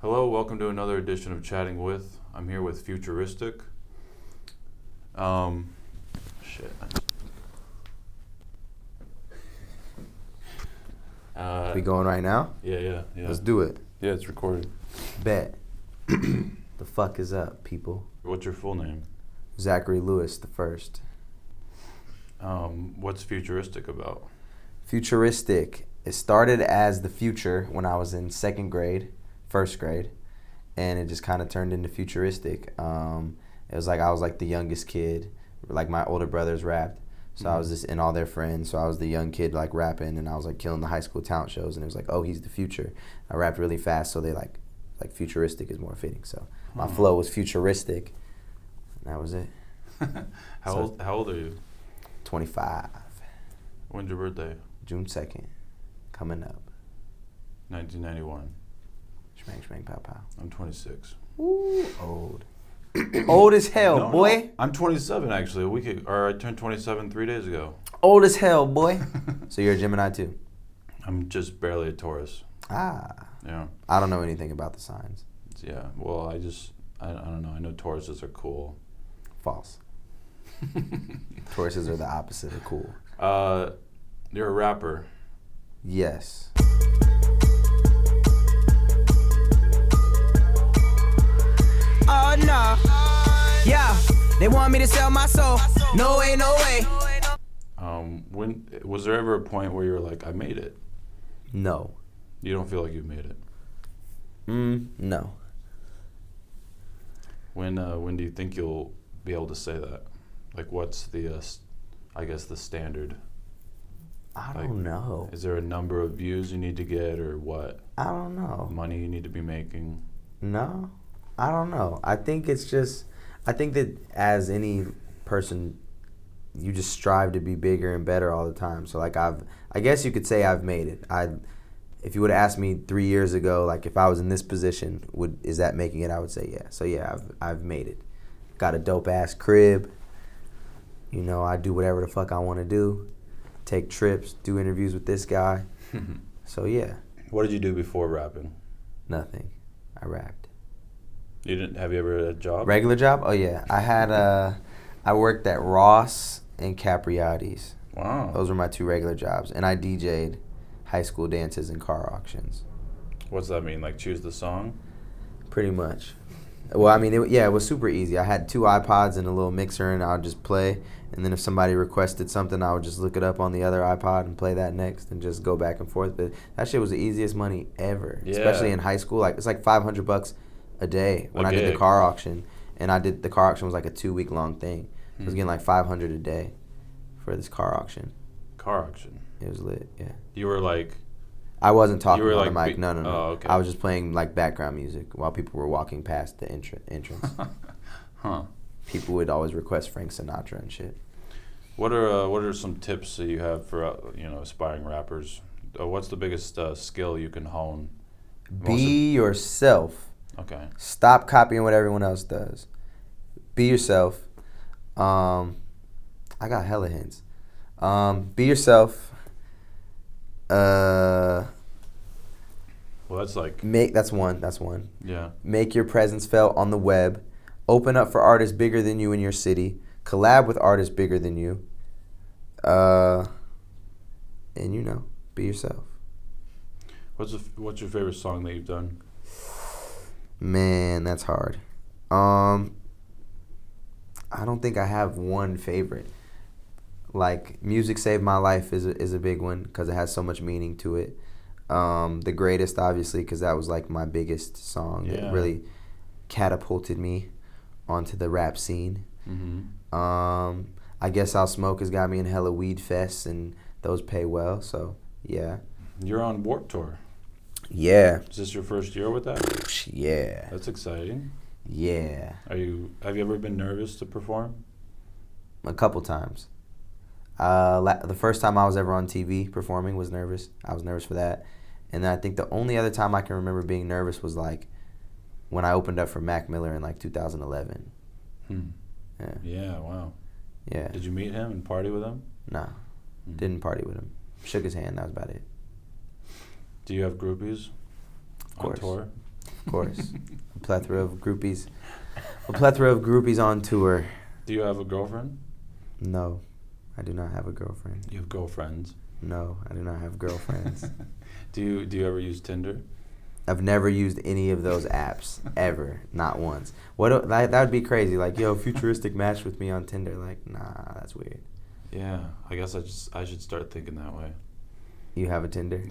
Hello, welcome to another edition of Chatting With. I'm here with Futuristic. Shit. We going right now? Yeah. Let's do it. Yeah, it's recorded. Bet. The fuck is up, people? What's your full name? Zachary Lewis the first. What's Futuristic about? Futuristic. It started as the future when I was in first grade, and it just kind of turned into Futuristic. It was like I was like the youngest kid, like my older brothers rapped, so I was just in all their friends. So I was the young kid like rapping, and I was like killing the high school talent shows, and it was like, oh, he's the future. I rapped really fast, so they like Futuristic is more fitting. So my flow was Futuristic, and that was it. How old are you? 25. When's your birthday? June 2nd, coming up. 1991. Shmang, pow, pow. I'm 26. Ooh, old. Old as hell, No, boy. I'm 27 actually. I turned 27 3 days ago. Old as hell, boy. So you're a Gemini too? I'm just barely a Taurus. Ah. Yeah. I don't know anything about the signs. Yeah. Well, I don't know. I know Tauruses are cool. False. Tauruses are the opposite of cool. You're a rapper. Yes. Oh no, yeah, they want me to sell my soul. No way, no way. When was there ever a point where you were like, I made it? No. You don't feel like you made it? No. When do you think you'll be able to say that? Like, what's the, I guess the standard? I don't know. Is there a number of views you need to get, or what? I don't know. Money you need to be making? No. I don't know. I think that as any person, you just strive to be bigger and better all the time. So like I guess you could say I've made it. If you would have asked me 3 years ago, like if I was in this position, is that making it? I would say yeah. So yeah, I've made it. Got a dope ass crib. You know, I do whatever the fuck I want to do. Take trips, do interviews with this guy. So yeah. What did you do before rapping? Nothing. I rapped. Have you ever had a job? Regular job? Oh yeah. I worked at Ross and Capriati's. Wow. Those were my two regular jobs. And I DJ'd high school dances and car auctions. What's that mean? Like choose the song? Pretty much. Well, I mean, it was super easy. I had two iPods and a little mixer, and I would just play. And then if somebody requested something, I would just look it up on the other iPod and play that next and just go back and forth. But that shit was the easiest money ever, especially in high school. Like it's like $500 a day when I did the car auction. And the car auction was like a 2-week long thing. I was getting like $500 a day for this car auction. Car auction? It was lit, yeah. You were like... I wasn't talking on like the mic. No. Oh, okay. I was just playing like background music while people were walking past the entrance. Huh. People would always request Frank Sinatra and shit. What are some tips that you have for aspiring rappers? What's the biggest skill you can hone? Be yourself. Okay. Stop copying what everyone else does. Be yourself. I got hella hints. Be yourself. Well, that's like... That's one. Yeah. Make your presence felt on the web. Open up for artists bigger than you in your city. Collab with artists bigger than you. And be yourself. What's your favorite song that you've done? Man, that's hard. I don't think I have one favorite. Like, Music Saved My Life is a big one because it has so much meaning to it. The Greatest, obviously, because that was like my biggest song. Yeah. It really catapulted me onto the rap scene. Mm-hmm. I Guess I'll Smoke has got me in hella weed fests, and those pay well, so yeah. You're on Warped Tour. Yeah. Is this your first year with that? Yeah. That's exciting. Yeah. Have you ever been nervous to perform? A couple times. The first time I was ever on TV performing was nervous. I was nervous for that. And then I think the only other time I can remember being nervous was like when I opened up for Mac Miller in like 2011. Yeah. Yeah, wow. Yeah. Did you meet him and party with him? No. Didn't party with him. Shook his hand, that was about it. Do you have groupies Of course. on tour? Of course. A plethora of groupies. A plethora of groupies on tour. Do you have a girlfriend? No, I do not have a girlfriend. You have girlfriends. No, I do not have girlfriends. Do you ever use Tinder? I've never used any of those apps ever, not once. That would be crazy. Like, yo, Futuristic matched with me on Tinder. Like, nah, that's weird. Yeah, I guess I should start thinking that way. You have a Tinder?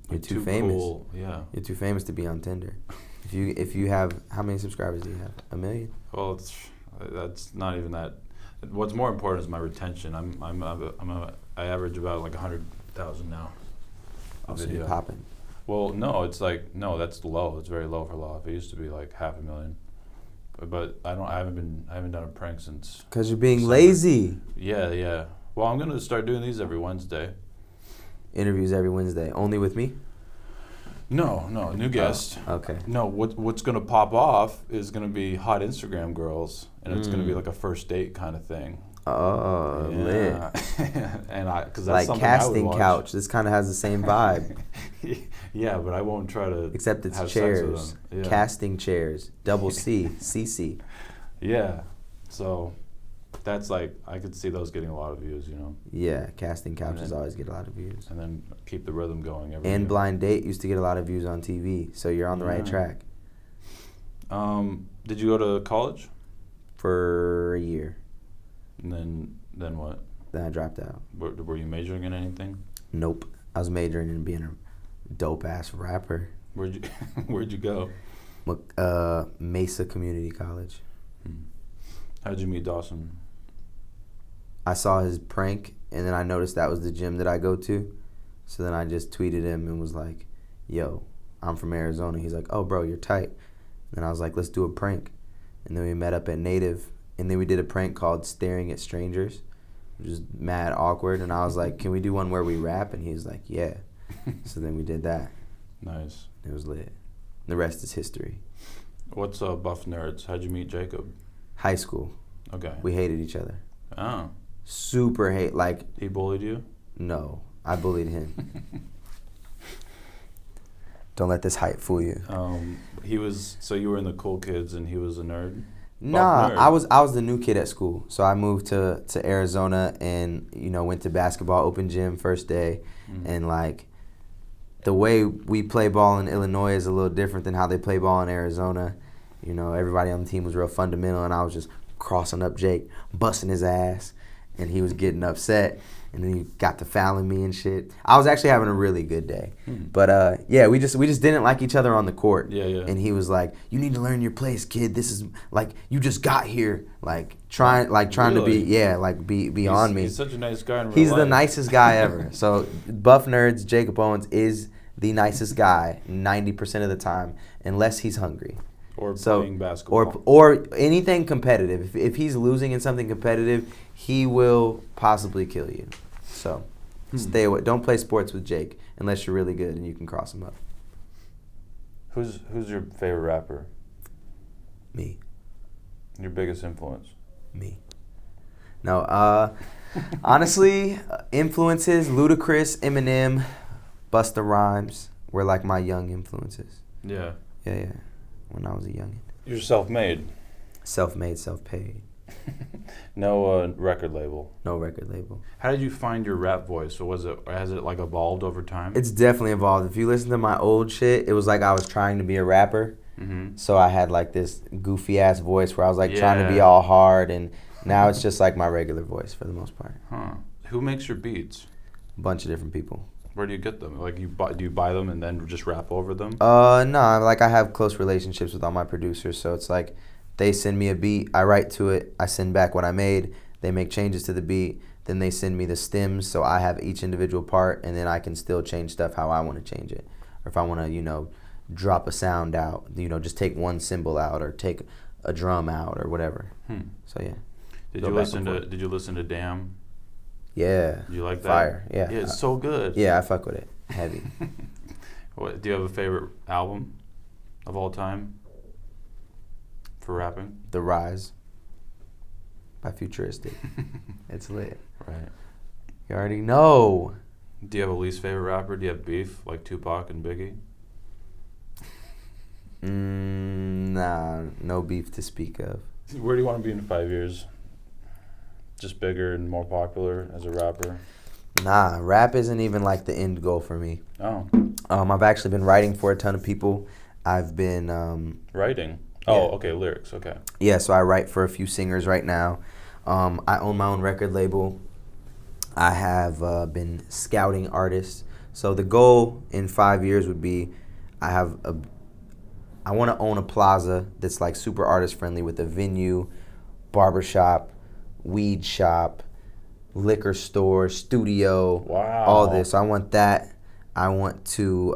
You're too famous. Cool. Yeah. You're too famous to be on Tinder. If you have, how many subscribers do you have? 1 million? Well, that's not even that. What's more important is my retention. I average about like 100,000 now. Oh, so you're popping. Well, no, that's low. It's very low for LAHWF. It used to be like 500,000. But I haven't done a prank since. Because you're being December. lazy. Yeah. Well, I'm gonna start doing these every Wednesday. Interviews every Wednesday. Only with me? No, new guest. Oh, okay. No, what's gonna pop off is gonna be hot Instagram girls, and it's gonna be like a first date kind of thing. Oh, lit. And because that's like something casting I would watch. couch. This kind of has the same vibe. Yeah, but I won't try to. Except it's have chairs. Sex with them. Yeah. Casting chairs. Double C. CC. Yeah. So that's like, I could see those getting a lot of views, you know. Yeah, casting couches always get a lot of views. And then keep the rhythm going. And year. Blind Date used to get a lot of views on TV, so you're on the right track. Did you go to college? For a year. And then what? Then I dropped out. Were you majoring in anything? Nope. I was majoring in being a dope-ass rapper. Where'd you go? Mesa Community College. How'd you meet Dawson? I saw his prank, and then I noticed that was the gym that I go to. So then I just tweeted him and was like, yo, I'm from Arizona. He's like, oh, bro, you're tight. And I was like, let's do a prank. And then we met up at Native, and then we did a prank called Staring at Strangers, which is mad awkward. And I was like, can we do one where we rap? And he was like, yeah. So then we did that. Nice. It was lit. The rest is history. What's Buff Nerds? How'd you meet Jacob? High school. Okay. We hated each other. Oh. Super hate. Like, He bullied you? no, I bullied him. Don't let this hype fool you. So you were in the cool kids and he was a nerd? Nah, Nerd. I was the new kid at school. So I moved to Arizona and, went to basketball open gym first day. And like the way we play ball in Illinois is a little different than how they play ball in Arizona. Everybody on the team was real fundamental, and I was just crossing up Jake, busting his ass, and he was getting upset. And then he got to fouling me and shit. I was actually having a really good day. But yeah, we just didn't like each other on the court. Yeah. And he was like, "You need to learn your place, kid. This is like you just got here, trying Really? to be on me." He's such a nice guy in real He's life. the nicest guy ever. So Buff Nerds, Jacob Owens is the nicest guy 90% of the time, unless he's hungry. Or playing basketball. Or anything competitive. If he's losing in something competitive, he will possibly kill you. So stay away. Don't play sports with Jake unless you're really good and you can cross him up. Who's your favorite rapper? Me. Your biggest influence? Me. No, honestly, influences, Ludacris, Eminem, Busta Rhymes were like my young influences. Yeah. Yeah. When I was a youngin'. You're self-made. Self-made, self-paid. No record label. No record label. How did you find your rap voice? Or has it like evolved over time? It's definitely evolved. If you listen to my old shit, it was like I was trying to be a rapper. Mm-hmm. So I had like this goofy ass voice where I was like trying to be all hard, and now it's just like my regular voice for the most part. Huh. Who makes your beats? A bunch of different people. Where do you get them? Like do you buy them and then just rap over them? No, like I have close relationships with all my producers, so it's like they send me a beat, I write to it, I send back what I made, they make changes to the beat, then they send me the stems, so I have each individual part, and then I can still change stuff how I want to change it. Or if I want to, drop a sound out, just take one cymbal out or take a drum out or whatever. So yeah. Did you listen to Damn? Yeah. You like that? Fire. Yeah. Yeah, it's so good. Yeah, I fuck with it. Heavy. Do you have a favorite album of all time for rapping? The Rise by Futuristic. It's lit. Right. You already know. Do you have a least favorite rapper? Do you have beef like Tupac and Biggie? Nah, no beef to speak of. Where do you want to be in 5 years? Just bigger and more popular as a rapper? Nah, rap isn't even like the end goal for me. Oh. I've actually been writing for a ton of people. I've been Writing? Yeah. Oh, okay, lyrics, okay. Yeah, so I write for a few singers right now. I own my own record label. I have been scouting artists. So the goal in 5 years would be I want to own a plaza that's like super artist friendly with a venue, barbershop, weed shop, liquor store, studio, Wow. all this. So I want that. I want to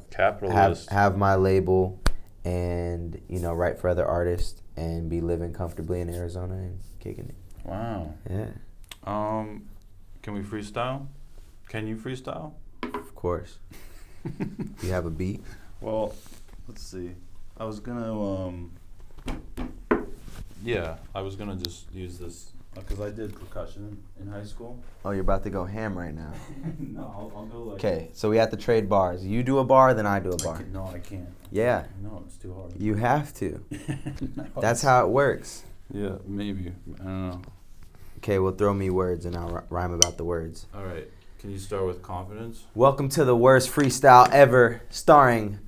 Capitalist. have my label and, you know, write for other artists and be living comfortably in Arizona and kicking it. Wow. Yeah, Can we freestyle? Can you freestyle? of course. You have a beat? Well, let's see. I was gonna, I was gonna just use this, because I did percussion in high school. Oh, you're about to go ham right now. No, I'll go like... Okay, so we have to trade bars. You do a bar, then I do a bar. No, I can't. Yeah, No, it's too hard. you have to. No, That's it's- how it works. Yeah, maybe. I don't know. Okay, well, throw me words and I'll rhyme about the words. All right. Can you start with confidence? Welcome to the worst freestyle ever, starring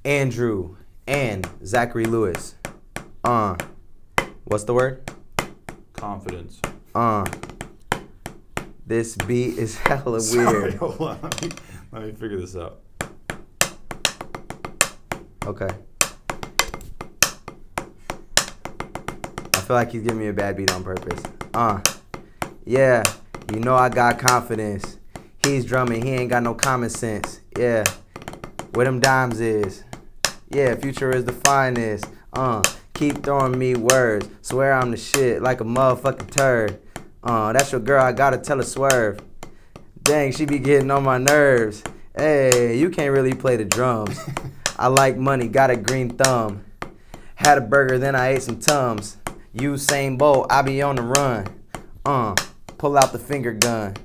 Andrew and Zachary Lewis. What's the word? Confidence. This beat is hella Sorry, weird. hold on. Let me figure this out. Okay. I feel like he's giving me a bad beat on purpose. Yeah, you know I got confidence. He's drumming, he ain't got no common sense. Yeah, where them dimes is. Yeah, future is the finest. Keep throwing me words. Swear I'm the shit like a motherfucking turd. That's your girl, I gotta tell her swerve. Dang, she be getting on my nerves. Hey, you can't really play the drums. I like money, got a green thumb. Had a burger, then I ate some Tums. Usain Bolt, I be on the run. Pull out the finger gun.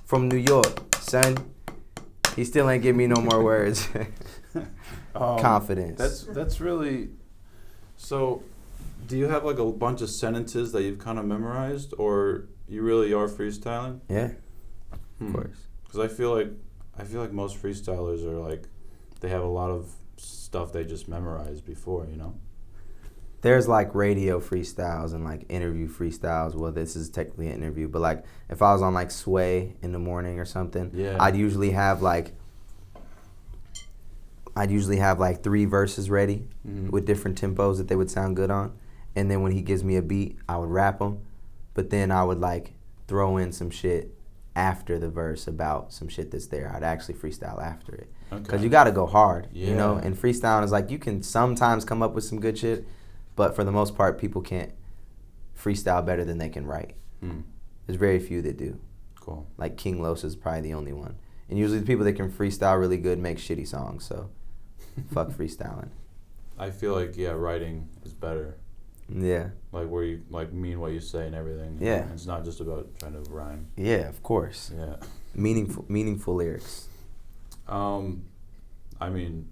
From New York, son. He still ain't give me no more words. Confidence. That's really... So, do you have like a bunch of sentences that you've kind of memorized, or you really are freestyling? Yeah, of course. Because I feel like most freestylers are like, they have a lot of stuff they just memorized before, you know? There's like radio freestyles and like interview freestyles. Well, this is technically an interview, but like if I was on like Sway in the morning or something, Yeah. I'd usually have like 3 verses ready with different tempos that they would sound good on. And then when he gives me a beat, I would rap them. But then I would like throw in some shit after the verse about some shit that's there. I'd actually freestyle after it. Because Okay. you got to go hard, you know? Yeah. And freestyling is like you can sometimes come up with some good shit, but for the most part, people can't freestyle better than they can write. There's very few that do. Cool. Like King Los is probably the only one. And usually the people that can freestyle really good make shitty songs, so fuck freestyling. I feel like, writing is better. Yeah. Like where you like mean what you say and everything. Yeah. It's not just about trying to rhyme. Yeah, of course. Yeah. Meaningful lyrics. I mean,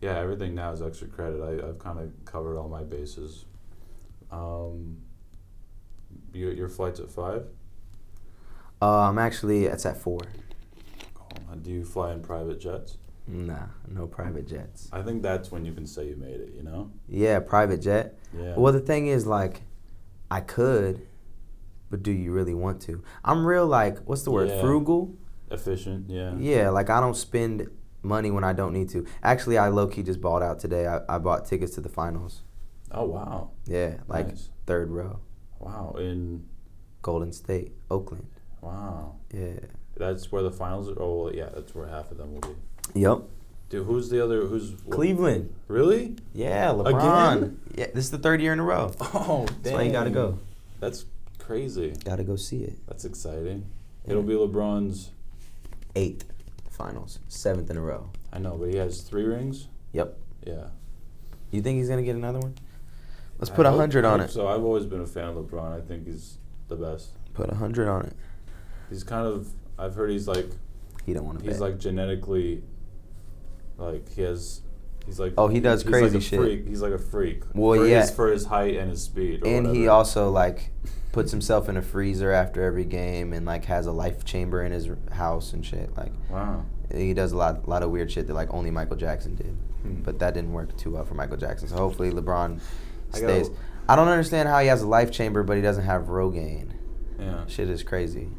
everything now is extra credit. I've kind of covered all my bases. Your flight's at 5? It's at 4. Cool. Do you fly in private jets? Nah, no private jets. I think that's when you can say you made it, you know? Yeah, private jet. Yeah. Well, the thing is, like, I could, but do you really want to? I'm real, like, what's the word? Yeah. Frugal? Efficient, yeah. Yeah, like, I don't spend money when I don't need to. Actually, I low-key just balled out today. I bought tickets to the finals. Oh, wow. Yeah, like, Nice. 3rd row. Wow. In... Golden State, Oakland. Wow. Yeah. That's where the finals are? Oh, well, yeah, that's where half of them will be. Yep. Dude, who's the other? Cleveland. Really? Yeah, LeBron. Again? Yeah, this is the 3rd year in a row. Oh, dang. That's why you gotta go. That's crazy. Gotta go see it. That's exciting. Yeah. It'll be LeBron's... 8th finals, 7th in a row. I know, but he has 3 rings? Yep. Yeah. You think he's gonna get another one? Let's I put hope- 100 on hope it. So I've always been a fan of LeBron. I think he's the best. Put 100 on it. He's kind of... I've heard he's like... He don't want to He's bet. like genetically... Like, he's He's like, Oh, he does he's crazy like a shit. Freak. He's like a freak. Well, For his height and his speed. Or and whatever. he also like puts himself in a freezer after every game and like has a life chamber in his house and shit. Like, wow. he does a lot of weird shit that like only Michael Jackson did. But that didn't work too well for Michael Jackson. So hopefully LeBron stays. I don't understand how he has a life chamber but he doesn't have Rogaine. Yeah. Shit is crazy.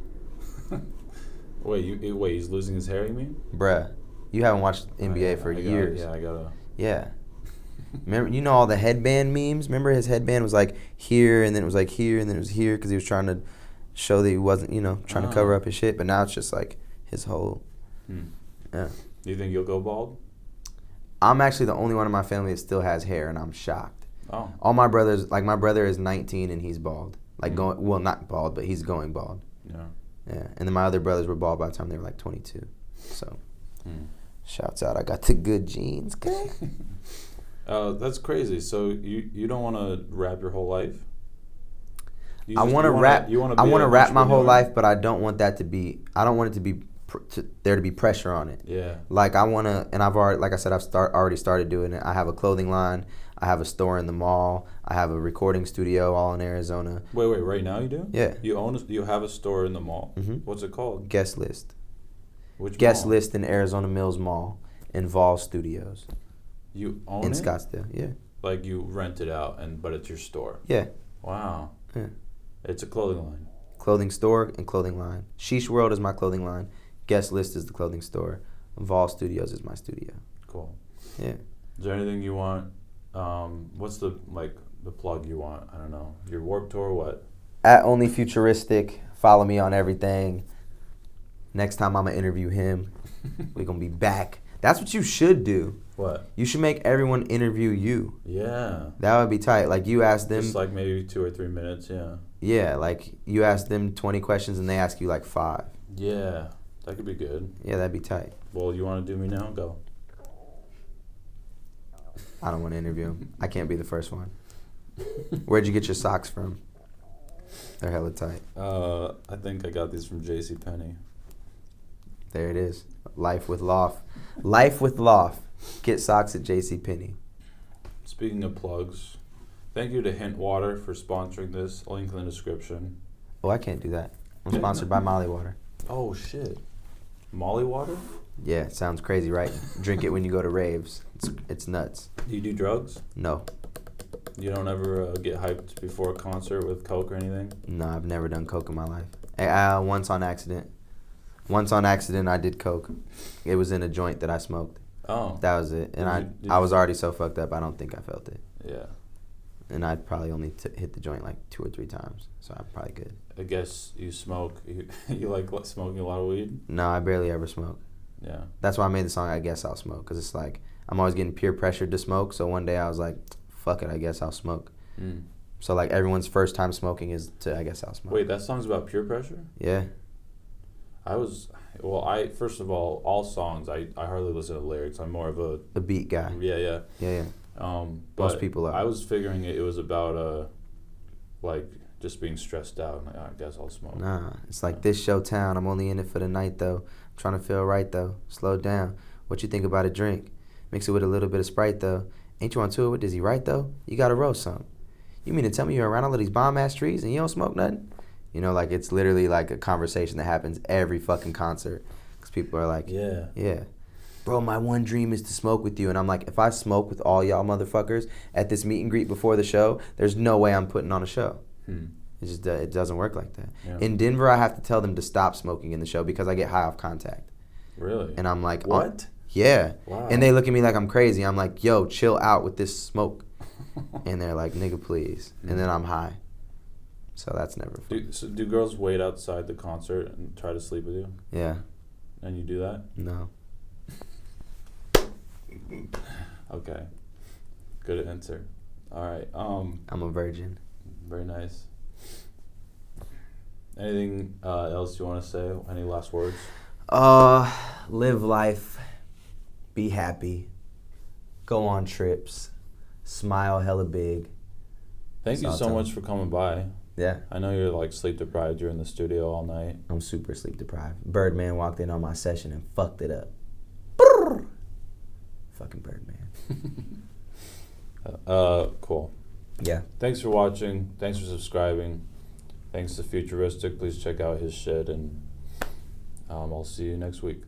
Wait, he's losing his hair, you mean? Bruh, you haven't watched NBA for years. I gotta. Yeah. Remember, you know all the headband memes? Remember his headband was like here, and then it was like here, and then it was here, because he was trying to show that he wasn't, trying to cover up his shit. But now it's just like his whole, yeah. Do you think you'll go bald? I'm actually the only one in my family that still has hair, and I'm shocked. Oh. All my brothers, like my brother is 19 and he's bald. Like not bald, but he's going bald. Yeah. Yeah. And then my other brothers were bald by the time they were like 22. So, shouts out, I got the good genes, okay? That's crazy. So you don't want to rap your whole life? I want to rap. I want to rap my whole life, but I don't want that to be. I don't want it to be there to be pressure on it. Yeah. Like I want to, and I've already, like I said, already started doing it. I have a clothing line. I have a store in the mall. I have a recording studio all in Arizona. Wait, right now you do? Yeah. You have a store in the mall. Mm-hmm. What's it called? Guest List. Which Guest mall? List in Arizona Mills Mall in Vol Studios. You own in it? Scottsdale, yeah. Like you rent it out, but it's your store. Yeah. Wow. Yeah. It's a clothing line. Clothing store and clothing line. Sheesh World is my clothing line. Guest List is the clothing store. Vol Studios is my studio. Cool. Yeah. Is there anything you want? What's the plug you want? I don't know. Your Warped Tour, what? At Only Futuristic. Follow me on everything. Next time I'm going to interview him. We're going to be back. That's what you should do. What? You should make everyone interview you. Yeah. That would be tight. Like you ask them. Just like maybe 2 or 3 minutes, yeah. Yeah, like you ask them 20 questions and they ask you like 5. Yeah. That could be good. Yeah, that'd be tight. Well, you want to do me now? Go. I don't want to interview him. I can't be the first one. Where'd you get your socks from? They're hella tight. I think I got these from JCPenney. There it is. Life with LAHWF. Life with LAHWF. Get socks at JCPenney. Speaking of plugs, thank you to Hint Water for sponsoring this. Link in the description. Oh, I can't do that. I'm sponsored by Molly Water. Oh, shit. Molly Water? Yeah, sounds crazy, right? Drink it when you go to raves. It's nuts. Do you do drugs? No. You don't ever get hyped before a concert with Coke or anything? No, I've never done coke in my life. Once on accident. Once on accident, I did coke. It was in a joint that I smoked. Oh. That was it. And I was already so fucked up, I don't think I felt it. Yeah. And I'd probably only hit the joint like 2 or 3 times, so I'm probably good. I guess you smoke. You like smoking a lot of weed? No, I barely ever smoke. Yeah. That's why I made the song I Guess I'll Smoke, because it's like I'm always getting peer pressured to smoke, so one day I was like, fuck it, I guess I'll smoke. So like everyone's first time smoking is to I Guess I'll Smoke. Wait, that song's about peer pressure? Yeah. First of all songs, I hardly listen to lyrics. I'm more of a beat guy. Yeah. Yeah. But Most people are. I was figuring it was about just being stressed out. And I guess I'll smoke. Nah, it's like this show town. I'm only in it for the night though. I'm trying to feel right though. Slow down. What you think about a drink? Mix it with a little bit of Sprite though. Ain't you on tour with Dizzy Right though? You gotta roll some. You mean to tell me you're around all of these bomb ass trees and you don't smoke nothing? You know, like it's literally like a conversation that happens every fucking concert. Because people are like, yeah. Bro, my one dream is to smoke with you. And I'm like, if I smoke with all y'all motherfuckers at this meet and greet before the show, there's no way I'm putting on a show. It doesn't work like that. Yeah. In Denver, I have to tell them to stop smoking in the show because I get high off contact. Really? And I'm like, what? Yeah. Wow. And they look at me like I'm crazy. I'm like, yo, chill out with this smoke. And they're like, nigga, please. And then I'm high. So that's never fun. Do girls wait outside the concert and try to sleep with you? Yeah. And you do that? No. Okay. Good answer. All right. I'm a virgin. Very nice. Anything else you want to say? Any last words? Live life. Be happy. Go on trips. Smile hella big. Thank you so much for coming by. Yeah. I know you're like sleep deprived. You're in the studio all night. I'm super sleep deprived. Birdman walked in on my session and fucked it up. fucking Birdman. Cool. Yeah. Thanks for watching. Thanks for subscribing. Thanks to Futuristic. Please check out his shit, and I'll see you next week.